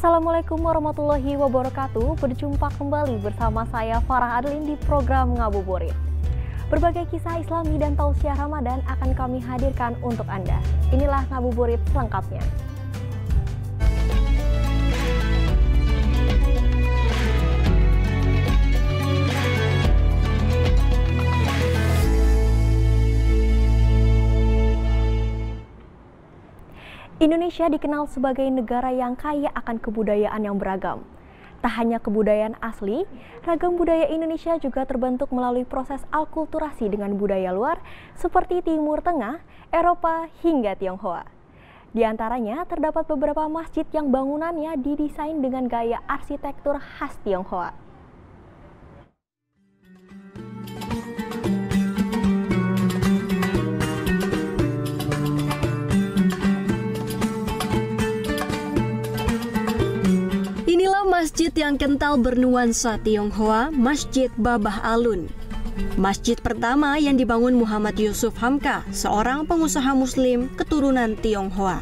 Assalamualaikum warahmatullahi wabarakatuh. Berjumpa kembali bersama saya Farah Adelin di program Ngabuburit. Berbagai kisah Islami dan tausiah Ramadan akan kami hadirkan untuk Anda. Inilah Ngabuburit selengkapnya. Indonesia dikenal sebagai negara yang kaya akan kebudayaan yang beragam. Tak hanya kebudayaan asli, ragam budaya Indonesia juga terbentuk melalui proses alkulturasi dengan budaya luar seperti Timur Tengah, Eropa, hingga Tionghoa. Di antaranya terdapat beberapa masjid yang bangunannya didesain dengan gaya arsitektur khas Tionghoa. Masjid yang kental bernuansa Tionghoa, Masjid Babah Alun. Masjid pertama yang dibangun Muhammad Yusuf Hamka, seorang pengusaha muslim keturunan Tionghoa.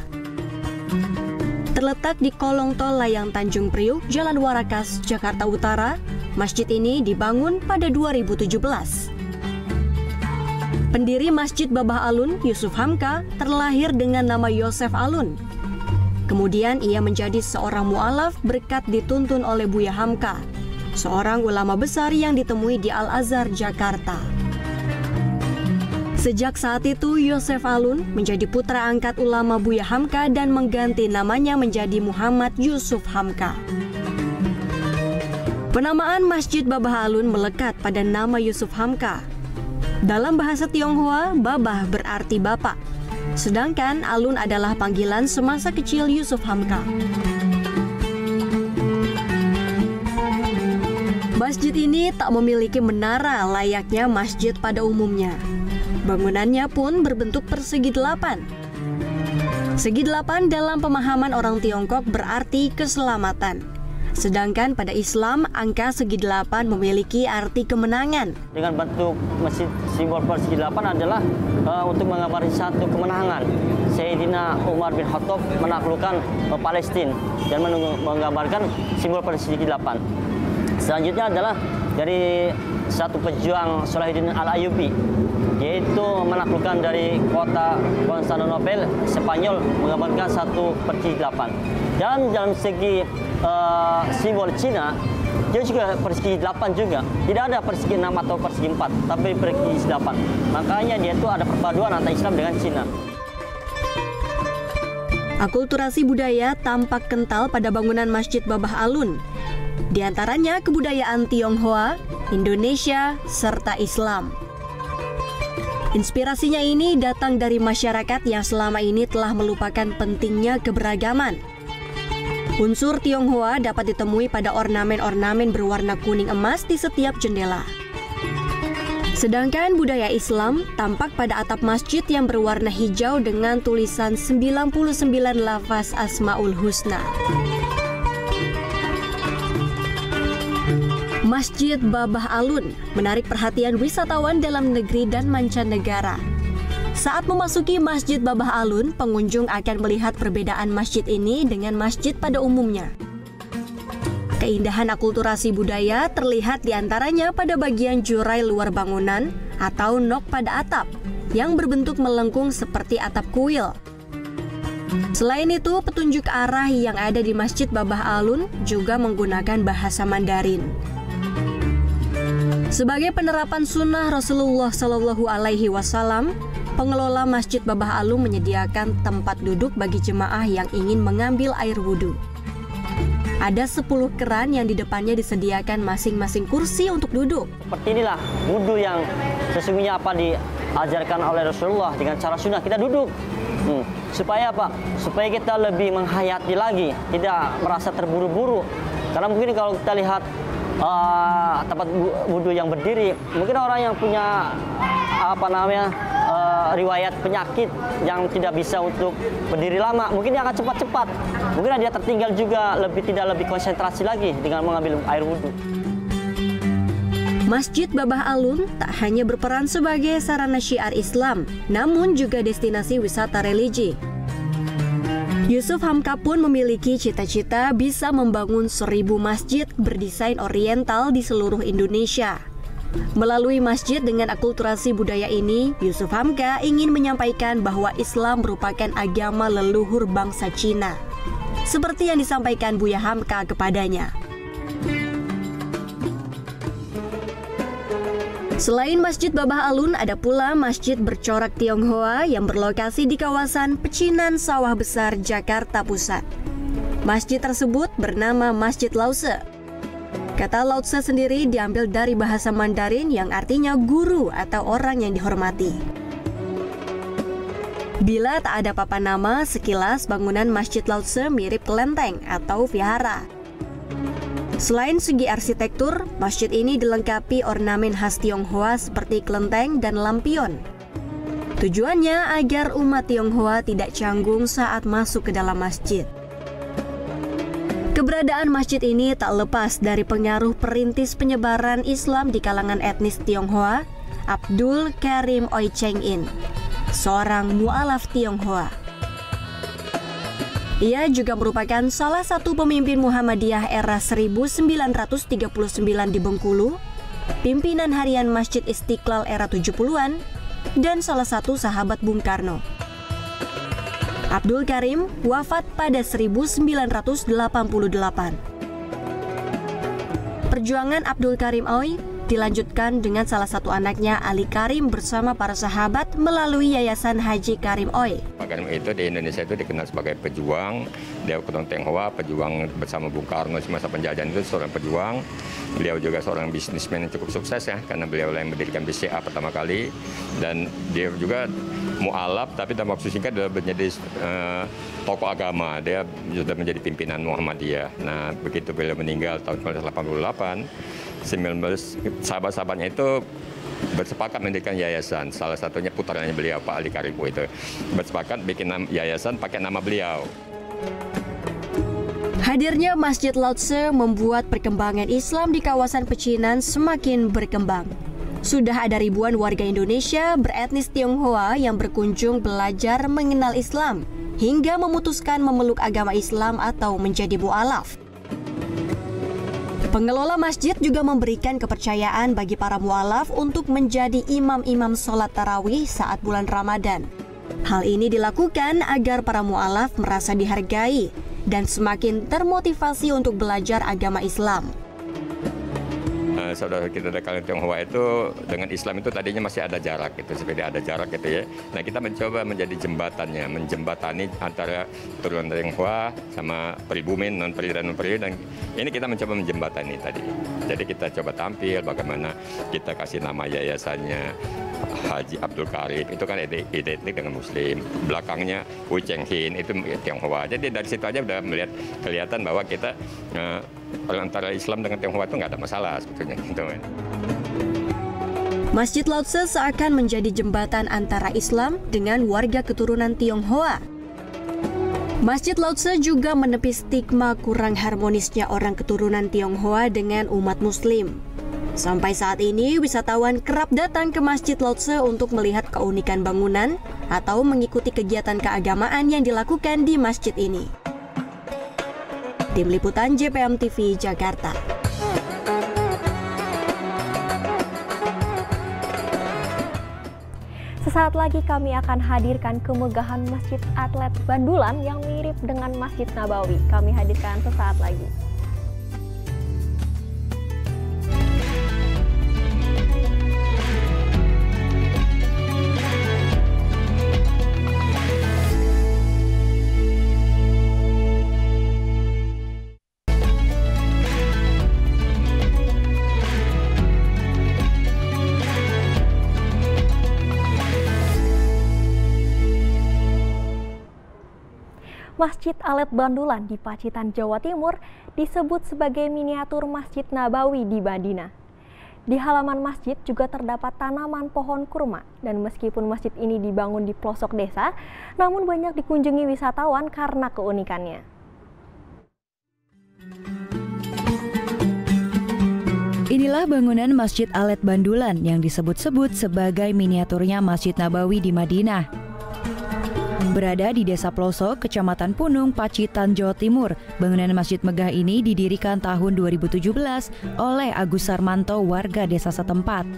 Terletak di kolong tol layang Tanjung Priuk, Jalan Warakas, Jakarta Utara, masjid ini dibangun pada 2017. Pendiri Masjid Babah Alun, Yusuf Hamka, terlahir dengan nama Yosef Alun. Kemudian ia menjadi seorang mu'alaf berkat dituntun oleh Buya Hamka, seorang ulama besar yang ditemui di Al-Azhar, Jakarta. Sejak saat itu, Yosef Alun menjadi putra angkat ulama Buya Hamka dan mengganti namanya menjadi Muhammad Yusuf Hamka. Penamaan Masjid Babah Alun melekat pada nama Yusuf Hamka. Dalam bahasa Tionghoa, Babah berarti bapak. Sedangkan Alun adalah panggilan semasa kecil Yusuf Hamka. Masjid ini tak memiliki menara layaknya masjid pada umumnya. Bangunannya pun berbentuk persegi delapan. Segi delapan dalam pemahaman orang Tiongkok berarti keselamatan. Sedangkan pada Islam, angka segi delapan memiliki arti kemenangan. Dengan bentuk masjid simbol persegi delapan adalah untuk menggambarkan satu kemenangan. Sayyidina Umar bin Khattab menaklukkan Palestina dan menggambarkan simbol persegi delapan. Selanjutnya adalah dari satu pejuang Salahuddin Al-Ayyubi, yaitu menaklukkan dari kota Konstantinopel, Spanyol, menggambarkan satu persegi delapan. Dan dalam segi simbol Cina, dia juga persegi 8 juga. Tidak ada persegi 6 atau persegi 4, tapi persegi 8. Makanya dia itu ada perpaduan antara Islam dengan Cina. Akulturasi budaya tampak kental pada bangunan Masjid Babah Alun. Di antaranya kebudayaan Tionghoa, Indonesia, serta Islam. Inspirasinya ini datang dari masyarakat yang selama ini telah melupakan pentingnya keberagaman. Unsur Tionghoa dapat ditemui pada ornamen-ornamen berwarna kuning emas di setiap jendela. Sedangkan budaya Islam tampak pada atap masjid yang berwarna hijau dengan tulisan 99 lafaz Asmaul Husna. Masjid Babah Alun menarik perhatian wisatawan dalam negeri dan mancanegara. Saat memasuki Masjid Babah Alun, pengunjung akan melihat perbedaan masjid ini dengan masjid pada umumnya. Keindahan akulturasi budaya terlihat diantaranya pada bagian jurai luar bangunan atau nok pada atap yang berbentuk melengkung seperti atap kuil. Selain itu, petunjuk arah yang ada di Masjid Babah Alun juga menggunakan bahasa Mandarin. Sebagai penerapan sunnah Rasulullah SAW, pengelola Masjid Babah Alun menyediakan tempat duduk bagi jemaah yang ingin mengambil air wudhu. Ada 10 keran yang di depannya disediakan masing-masing kursi untuk duduk. Seperti inilah wudhu yang sesungguhnya apa diajarkan oleh Rasulullah dengan cara sunnah kita duduk. Supaya apa? Supaya kita lebih menghayati lagi, tidak merasa terburu-buru. Karena mungkin kalau kita lihat tempat wudhu yang berdiri, mungkin orang yang punya riwayat penyakit yang tidak bisa untuk berdiri lama, mungkin dia akan cepat-cepat. Mungkin dia tertinggal juga, tidak lebih konsentrasi lagi dengan mengambil air wudhu. Masjid Babah Alun tak hanya berperan sebagai sarana syiar Islam, namun juga destinasi wisata religi. Yusuf Hamka pun memiliki cita-cita bisa membangun 1000 masjid berdesain oriental di seluruh Indonesia. Melalui masjid dengan akulturasi budaya ini, Yusuf Hamka ingin menyampaikan bahwa Islam merupakan agama leluhur bangsa Cina, seperti yang disampaikan Buya Hamka kepadanya. Selain Masjid Babah Alun, ada pula Masjid bercorak Tionghoa yang berlokasi di kawasan Pecinan Sawah Besar, Jakarta Pusat. Masjid tersebut bernama Masjid Lao Tse. Kata Lao Tse sendiri diambil dari bahasa Mandarin yang artinya guru atau orang yang dihormati. Bila tak ada papan nama, sekilas bangunan Masjid Lao Tse mirip kelenteng atau vihara. Selain segi arsitektur, masjid ini dilengkapi ornamen khas Tionghoa seperti kelenteng dan lampion. Tujuannya agar umat Tionghoa tidak canggung saat masuk ke dalam masjid. Keberadaan masjid ini tak lepas dari pengaruh perintis penyebaran Islam di kalangan etnis Tionghoa, Abdul Karim Oi Cheng In, seorang mu'alaf Tionghoa. Ia juga merupakan salah satu pemimpin Muhammadiyah era 1939 di Bengkulu, pimpinan harian Masjid Istiqlal era 70-an, dan salah satu sahabat Bung Karno. Abdul Karim wafat pada 1988. Perjuangan Abdul Karim Oi dilanjutkan dengan salah satu anaknya Ali Karim bersama para sahabat melalui Yayasan Haji Karim Oi. Pak Karim itu di Indonesia itu dikenal sebagai pejuang. Dia orang Tionghoa, pejuang bersama Bung Karno semasa penjajahan itu seorang pejuang. Beliau juga seorang bisnismen yang cukup sukses ya, karena beliau yang mendirikan BCA pertama kali. Dan dia juga mu'alaf, tapi dalam waktu singkat dia menjadi tokoh agama. Dia sudah menjadi pimpinan Muhammadiyah. Nah, begitu beliau meninggal tahun 1988, 19 sahabat-sahabatnya itu bersepakat mendirikan yayasan. Salah satunya putranya beliau, Pak Ali Karimu itu bersepakat bikin yayasan pakai nama beliau. Hadirnya Masjid Lao Tse membuat perkembangan Islam di kawasan Pecinan semakin berkembang. Sudah ada ribuan warga Indonesia beretnis Tionghoa yang berkunjung belajar mengenal Islam hingga memutuskan memeluk agama Islam atau menjadi mu'alaf. Pengelola masjid juga memberikan kepercayaan bagi para mu'alaf untuk menjadi imam-imam sholat tarawih saat bulan Ramadan. Hal ini dilakukan agar para mu'alaf merasa dihargai dan semakin termotivasi untuk belajar agama Islam. Saudara kita dari kalangan Tionghoa itu dengan Islam itu tadinya masih ada jarak gitu, seperti ada jarak gitu ya. Nah, kita mencoba menjadi jembatannya, menjembatani antara turunan Tionghoa sama pribumi, non-pri dan non-pri, dan ini kita mencoba menjembatani tadi. Jadi kita coba tampil bagaimana kita kasih nama yayasannya Haji Abdul Karim, itu kan identik dengan Muslim. Belakangnya Ui Cheng In, itu Tionghoa. Jadi dari situ aja udah melihat kelihatan bahwa kita antara Islam dengan Tionghoa itu nggak ada masalah sebetulnya. Gitu. Masjid Lao Tse seakan menjadi jembatan antara Islam dengan warga keturunan Tionghoa. Masjid Lao Tse juga menepis stigma kurang harmonisnya orang keturunan Tionghoa dengan umat Muslim. Sampai saat ini, wisatawan kerap datang ke Masjid Lao Tse untuk melihat keunikan bangunan atau mengikuti kegiatan keagamaan yang dilakukan di masjid ini. Tim Liputan JPM TV, Jakarta. Sesaat lagi kami akan hadirkan kemegahan Masjid Atlet Bandulan yang mirip dengan Masjid Nabawi. Kami hadirkan sesaat lagi. Masjid Atlet Bandulan di Pacitan, Jawa Timur disebut sebagai miniatur Masjid Nabawi di Madinah. Di halaman masjid juga terdapat tanaman pohon kurma, dan meskipun masjid ini dibangun di pelosok desa, namun banyak dikunjungi wisatawan karena keunikannya. Inilah bangunan Masjid Atlet Bandulan yang disebut-sebut sebagai miniaturnya Masjid Nabawi di Madinah. Berada di Desa Pelosok, Kecamatan Punung, Pacitan, Jawa Timur, bangunan masjid megah ini didirikan tahun 2017 oleh Agus Sarmanto, warga desa setempat.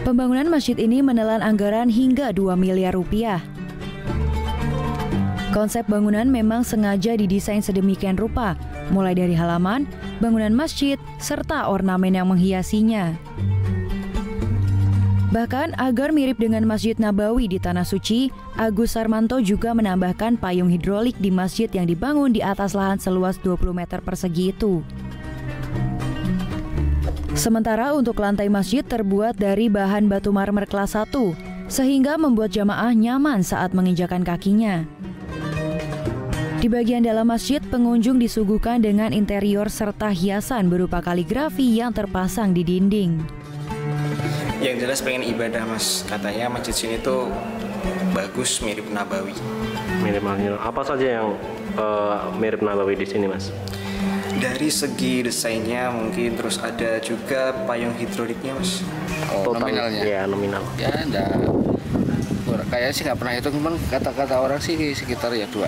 Pembangunan masjid ini menelan anggaran hingga 2 miliar rupiah. Konsep bangunan memang sengaja didesain sedemikian rupa, mulai dari halaman, bangunan masjid, serta ornamen yang menghiasinya. Bahkan agar mirip dengan Masjid Nabawi di Tanah Suci, Agus Sarmanto juga menambahkan payung hidrolik di masjid yang dibangun di atas lahan seluas 20 meter persegi itu. Sementara untuk lantai masjid terbuat dari bahan batu marmer kelas 1, sehingga membuat jamaah nyaman saat menginjakan kakinya. Di bagian dalam masjid, pengunjung disuguhkan dengan interior serta hiasan berupa kaligrafi yang terpasang di dinding. Yang jelas pengen ibadah, Mas. Katanya masjid sini tuh bagus, mirip Nabawi. Mirip Nabawi. Apa saja yang mirip Nabawi di sini, Mas? Dari segi desainnya mungkin, terus ada juga payung hidroliknya, Mas. Nominalnya? Ya, nominal. Ya, enggak. Kayaknya sih nggak pernah hitung, cuman kata-kata orang sih sekitar ya 2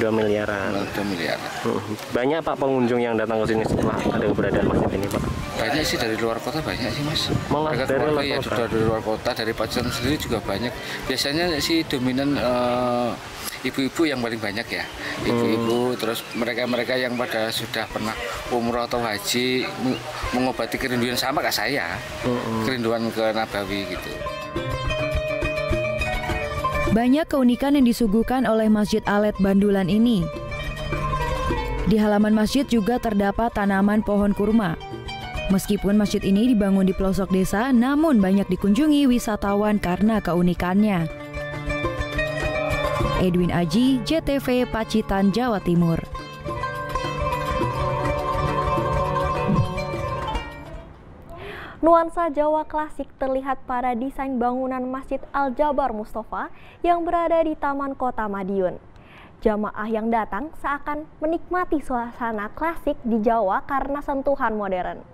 miliaran. 2 miliar. Banyak Pak pengunjung yang datang ke sini setelah ada keberadaan masjid ini, Pak? Banyak sih, dari luar kota banyak sih, Mas. Malah dari luar ya, kota? Dari luar kota, dari Pacitan sendiri juga banyak. Biasanya sih dominan ibu-ibu yang paling banyak ya. Ibu-ibu, terus mereka-mereka yang pada sudah pernah umroh atau haji, mengobati kerinduan sama kayak saya. Kerinduan ke Nabawi gitu. Banyak keunikan yang disuguhkan oleh Masjid Alet Bandulan ini. Di halaman masjid juga terdapat tanaman pohon kurma. Meskipun masjid ini dibangun di pelosok desa, namun banyak dikunjungi wisatawan karena keunikannya. Edwin Aji, JTV, Pacitan, Jawa Timur. Nuansa Jawa klasik terlihat pada desain bangunan Masjid Al-Jabar Mustofa yang berada di Taman Kota Madiun. Jamaah yang datang seakan menikmati suasana klasik di Jawa karena sentuhan modern.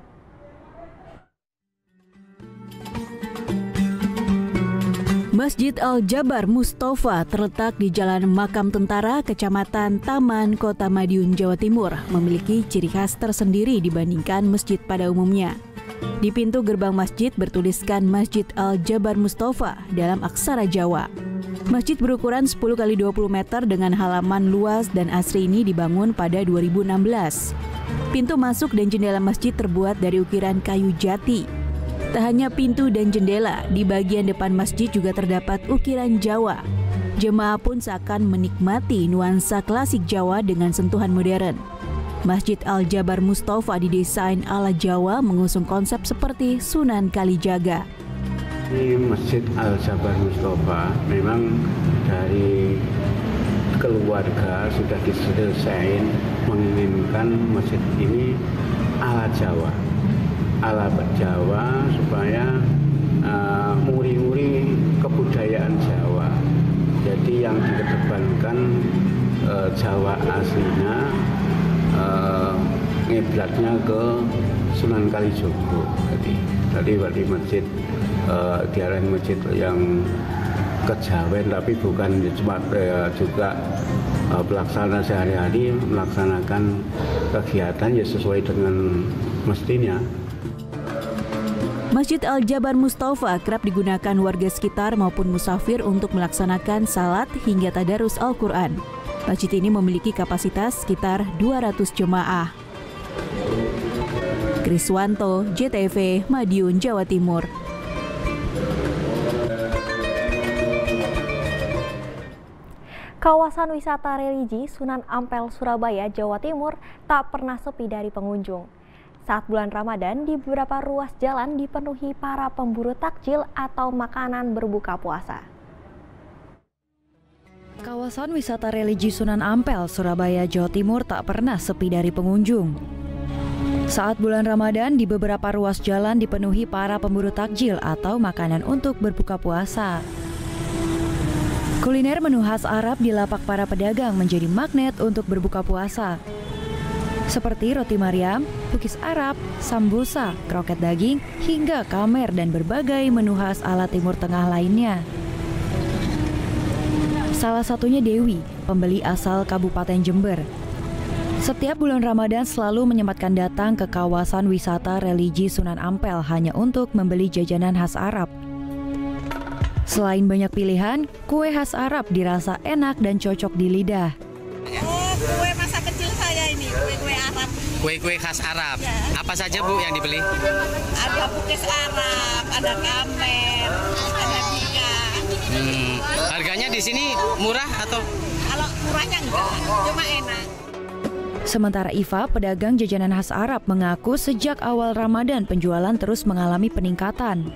Masjid Al-Jabar Mustofa terletak di Jalan Makam Tentara, Kecamatan Taman, Kota Madiun, Jawa Timur, memiliki ciri khas tersendiri dibandingkan masjid pada umumnya. Di pintu gerbang masjid bertuliskan Masjid Al-Jabar Mustofa dalam aksara Jawa. Masjid berukuran 10 x 20 meter dengan halaman luas dan asri ini dibangun pada 2016. Pintu masuk dan jendela masjid terbuat dari ukiran kayu jati. Tak hanya pintu dan jendela, di bagian depan masjid juga terdapat ukiran Jawa. Jemaah pun seakan menikmati nuansa klasik Jawa dengan sentuhan modern. Masjid Al-Jabar Mustofa didesain ala Jawa mengusung konsep seperti Sunan Kalijaga. Ini Masjid Al-Jabar Mustofa memang dari keluarga sudah didesain menginginkan masjid ini ala Jawa. Ala Jawa supaya muri-muri kebudayaan Jawa. Jadi yang dikedepankan Jawa aslinya, ngiblatnya ke Sunan Kalijogo. Tadi masjid diarahin masjid yang kejawen, tapi bukan cuma juga pelaksana sehari-hari melaksanakan kegiatan ya sesuai dengan mestinya. Masjid Al-Jabar Mustofa kerap digunakan warga sekitar maupun musafir untuk melaksanakan salat hingga tadarus Al-Quran. Masjid ini memiliki kapasitas sekitar 200 jemaah. Kriswanto, JTV, Madiun, Jawa Timur. Kawasan wisata religi Sunan Ampel, Surabaya, Jawa Timur tak pernah sepi dari pengunjung. Saat bulan Ramadan, di beberapa ruas jalan dipenuhi para pemburu takjil atau makanan berbuka puasa. Kawasan wisata religi Sunan Ampel, Surabaya, Jawa Timur tak pernah sepi dari pengunjung. Saat bulan Ramadan, di beberapa ruas jalan dipenuhi para pemburu takjil atau makanan untuk berbuka puasa. Kuliner menu khas Arab di lapak para pedagang menjadi magnet untuk berbuka puasa. Seperti roti Maryam, cookies Arab, sambusa, kroket daging, hingga kamer dan berbagai menu khas ala Timur Tengah lainnya. Salah satunya Dewi, pembeli asal Kabupaten Jember. Setiap bulan Ramadan selalu menyempatkan datang ke kawasan wisata religi Sunan Ampel hanya untuk membeli jajanan khas Arab. Selain banyak pilihan, kue khas Arab dirasa enak dan cocok di lidah. Oh, kue masa kecil saya ini, kue-kue Arab. Kue-kue khas Arab. Ya. Apa saja Bu yang dibeli? Ada bukis Arab, ada kamer, ada bika. Harganya di sini murah atau? Kalau murahnya enggak, cuma enak. Sementara Iva, pedagang jajanan khas Arab, mengaku sejak awal Ramadan penjualan terus mengalami peningkatan.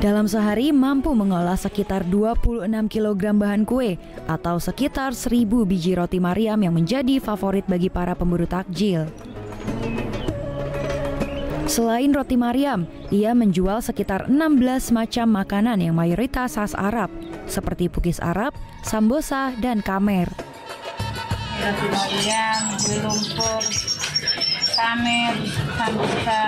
Dalam sehari mampu mengolah sekitar 26 kg bahan kue atau sekitar 1.000 biji roti Mariam yang menjadi favorit bagi para pemburu takjil. Selain roti Mariam, ia menjual sekitar 16 macam makanan yang mayoritas khas Arab, seperti pukis Arab, sambosa, dan kamer. Roti Mariam, kue lumpur, kamer, sambosa,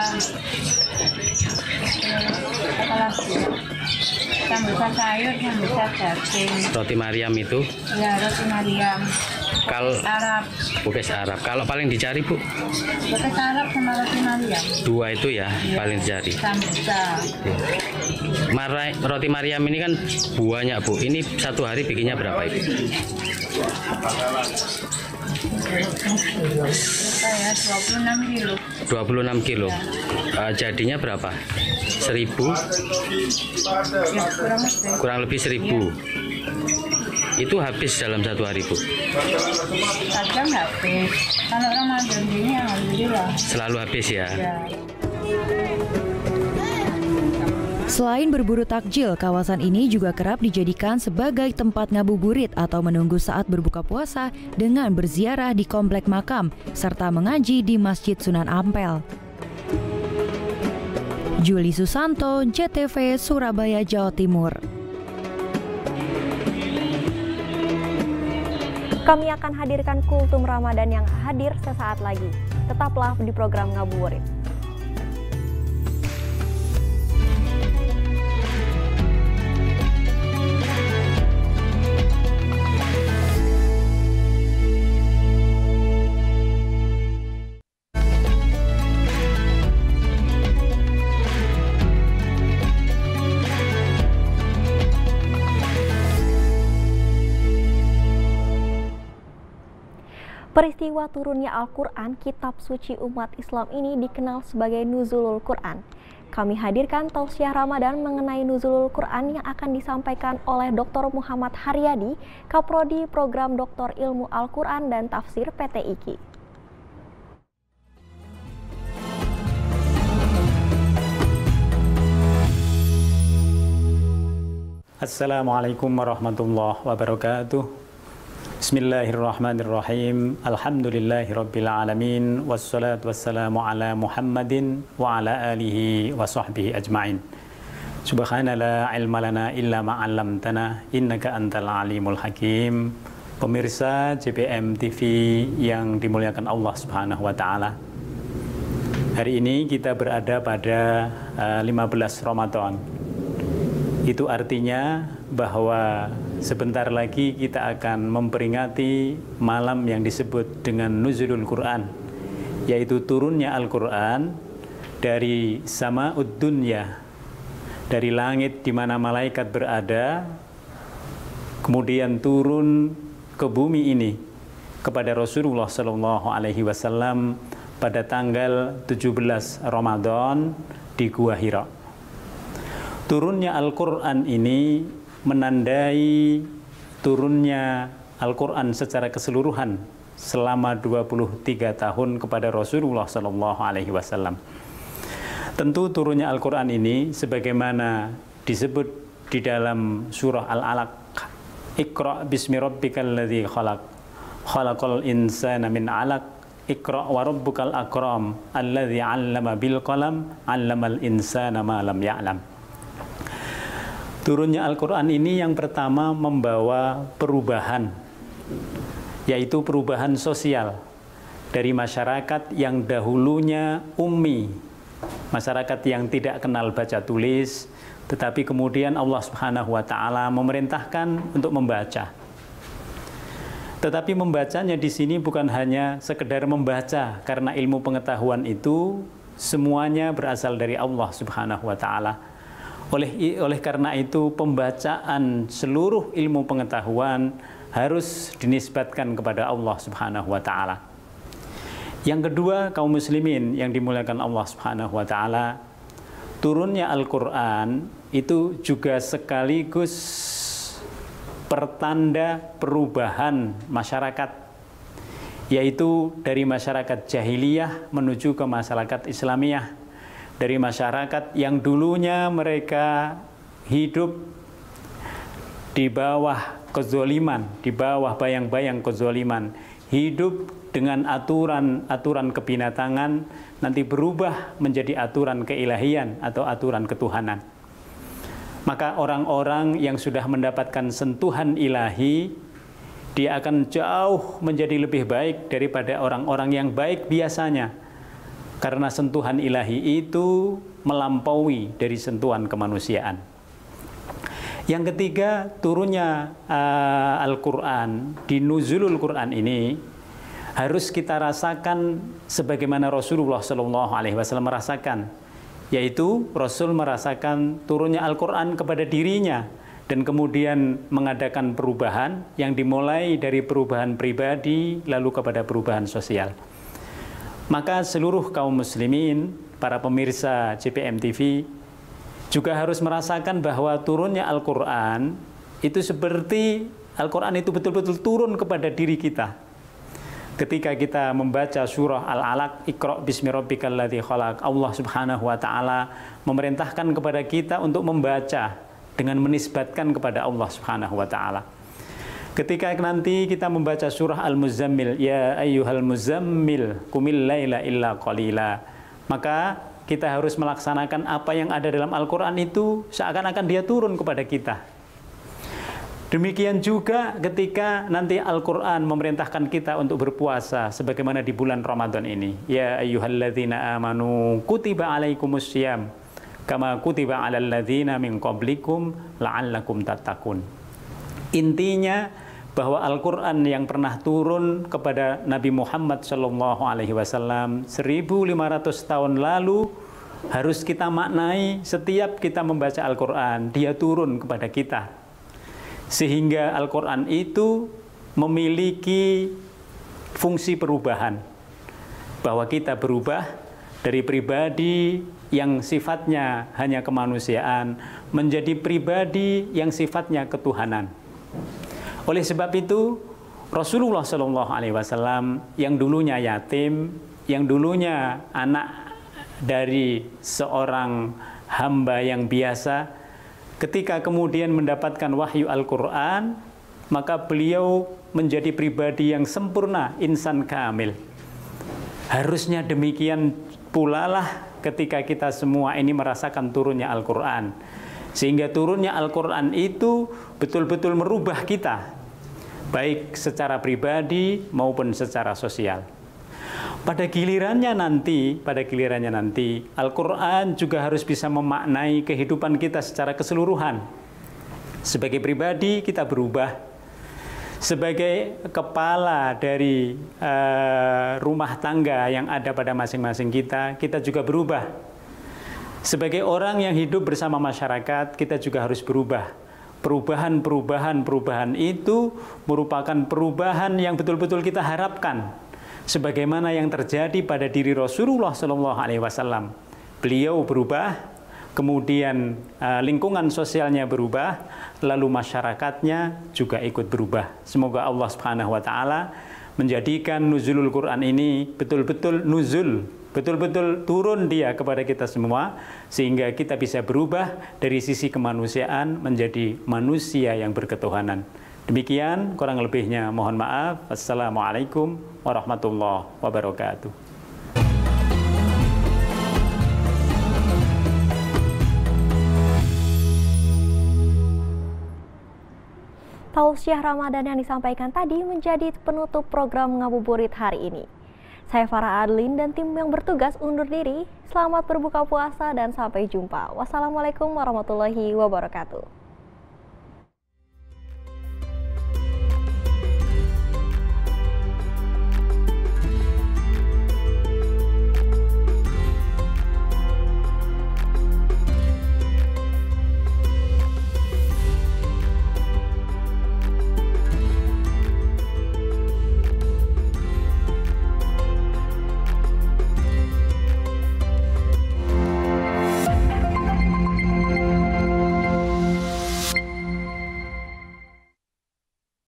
sambosa sayur, sambosa daging. Roti Mariam itu? Ya, roti Mariam. Kalau Arab. Bukis Arab. Kalau paling dicari Bu? Bukis Arab sama roti Mariam. Dua itu ya, paling dicari. Sambosa. Roti Mariam ini kan banyak Bu. Ini satu hari bikinnya berapa itu? Saya 26 kilo. 26 kilo. Ya. Jadinya berapa? 1.000? Ya, kurang lebih 1.000. Ya. Itu habis dalam satu hari Bu? Kadang habis. Kalau Ramadan ini alhamdulillah. Selalu habis ya? Ya. Selain berburu takjil, kawasan ini juga kerap dijadikan sebagai tempat ngabuburit atau menunggu saat berbuka puasa dengan berziarah di komplek makam serta mengaji di Masjid Sunan Ampel. Juli Susanto, JTV, Surabaya, Jawa Timur. Kami akan hadirkan kultum Ramadan yang hadir sesaat lagi. Tetaplah di program Ngabuburit. Peristiwa turunnya Al-Quran, kitab suci umat Islam ini dikenal sebagai Nuzulul Quran. Kami hadirkan tausiah Ramadan mengenai Nuzulul Quran yang akan disampaikan oleh Dr. Muhammad Haryadi, Kaprodi Program Doktor Ilmu Al-Quran dan Tafsir PT IKI. Assalamualaikum warahmatullahi wabarakatuh. Bismillahirrahmanirrahim. Alhamdulillahirabbil alamin wassalatu wassalamu ala Muhammadin wa ala alihi wa sahbihi ajmain. Subhana la ilma lana illa ma 'allamtana innaka antal alimul hakim. Pemirsa JPM TV yang dimuliakan Allah Subhanahu wa taala. Hari ini kita berada pada 15 Ramadan. Itu artinya bahwa sebentar lagi kita akan memperingati malam yang disebut dengan Nuzulul Quran, yaitu turunnya Al-Quran dari sama'ud dunya, dari langit di mana malaikat berada, kemudian turun ke bumi ini kepada Rasulullah SAW pada tanggal 17 Ramadan di Gua Hira. Turunnya Al-Quran ini menandai turunnya Al-Quran secara keseluruhan selama 23 tahun kepada Rasulullah SAW. Tentu turunnya Al-Quran ini sebagaimana disebut di dalam surah Al-Alaq, Iqra' bismi rabbikal ladzi khalaq, khalaqal insana min 'alaq, Iqra' wa rabbukal akram, alladzi 'allama bil qalam, 'allamal insana ma lam ya'lam. Turunnya Al-Quran ini yang pertama membawa perubahan, yaitu perubahan sosial dari masyarakat yang dahulunya ummi, masyarakat yang tidak kenal baca tulis, Tetapi kemudian Allah Subhanahu wa taala memerintahkan untuk membaca. Tetapi membacanya di sini bukan hanya sekedar membaca, karena ilmu pengetahuan itu semuanya berasal dari Allah Subhanahu wa taala. Oleh karena itu pembacaan seluruh ilmu pengetahuan harus dinisbatkan kepada Allah Subhanahu wa taala. Yang kedua, kaum muslimin yang dimuliakan Allah Subhanahu wa taala, turunnya Al-Qur'an itu juga sekaligus pertanda perubahan masyarakat, yaitu dari masyarakat jahiliyah menuju ke masyarakat Islamiyah. Dari masyarakat yang dulunya mereka hidup di bawah kezoliman, di bawah bayang-bayang kezoliman, hidup dengan aturan-aturan kebinatangan, nanti berubah menjadi aturan keilahian atau aturan ketuhanan. Maka orang-orang yang sudah mendapatkan sentuhan ilahi, dia akan jauh menjadi lebih baik daripada orang-orang yang baik biasanya. Karena sentuhan ilahi itu melampaui dari sentuhan kemanusiaan. Yang ketiga, turunnya Al-Quran, di nuzulul Quran ini harus kita rasakan sebagaimana Rasulullah SAW merasakan, yaitu Rasul merasakan turunnya Al-Quran kepada dirinya dan kemudian mengadakan perubahan yang dimulai dari perubahan pribadi lalu kepada perubahan sosial. Maka seluruh kaum muslimin, para pemirsa JPM TV juga harus merasakan bahwa turunnya Al-Quran itu seperti Al-Quran itu betul-betul turun kepada diri kita. Ketika kita membaca surah Al-Alaq, Iqra' bismi rabbikal ladzi khalaq, Allah Subhanahu wa taala memerintahkan kepada kita untuk membaca dengan menisbatkan kepada Allah Subhanahu wa taala. Ketika nanti kita membaca surah Al-Muzammil, ya ayyuhal muzammil qumil laila illa qalila, maka kita harus melaksanakan apa yang ada dalam Al-Quran itu seakan-akan dia turun kepada kita. Demikian juga ketika nanti Al-Quran memerintahkan kita untuk berpuasa sebagaimana di bulan Ramadan ini. Ya ayyuhalladzina amanu kutiba alaikumussyam kama kutiba alal ladzina min qablikum la'allakum tattaqun. Intinya bahwa Al-Quran yang pernah turun kepada Nabi Muhammad SAW 1500 tahun lalu harus kita maknai setiap kita membaca Al-Quran, dia turun kepada kita. Sehingga Al-Quran itu memiliki fungsi perubahan. Bahwa kita berubah dari pribadi yang sifatnya hanya kemanusiaan menjadi pribadi yang sifatnya ketuhanan. Oleh sebab itu, Rasulullah SAW yang dulunya yatim, yang dulunya anak dari seorang hamba yang biasa, ketika kemudian mendapatkan wahyu Al-Quran, maka beliau menjadi pribadi yang sempurna, insan kamil. Harusnya demikian pula lah ketika kita semua ini merasakan turunnya Al-Quran. Sehingga turunnya Al-Quran itu betul-betul merubah kita, baik secara pribadi maupun secara sosial. Pada gilirannya nanti, Al-Quran juga harus bisa memaknai kehidupan kita secara keseluruhan. Sebagai pribadi kita berubah, sebagai kepala dari rumah tangga yang ada pada masing-masing kita juga berubah. Sebagai orang yang hidup bersama masyarakat, kita juga harus berubah. Perubahan itu merupakan perubahan yang betul-betul kita harapkan. Sebagaimana yang terjadi pada diri Rasulullah SAW. Beliau berubah, kemudian lingkungan sosialnya berubah, lalu masyarakatnya juga ikut berubah. Semoga Allah Subhanahu wa taala menjadikan nuzulul Quran ini betul-betul nuzul, betul-betul turun dia kepada kita semua, sehingga kita bisa berubah dari sisi kemanusiaan menjadi manusia yang berketuhanan. Demikian, kurang lebihnya mohon maaf. Assalamualaikum warahmatullahi wabarakatuh. Tausiah Ramadan yang disampaikan tadi menjadi penutup program Ngabuburit hari ini. Saya Farah Adlin dan tim yang bertugas undur diri. Selamat berbuka puasa dan sampai jumpa. Wassalamualaikum warahmatullahi wabarakatuh.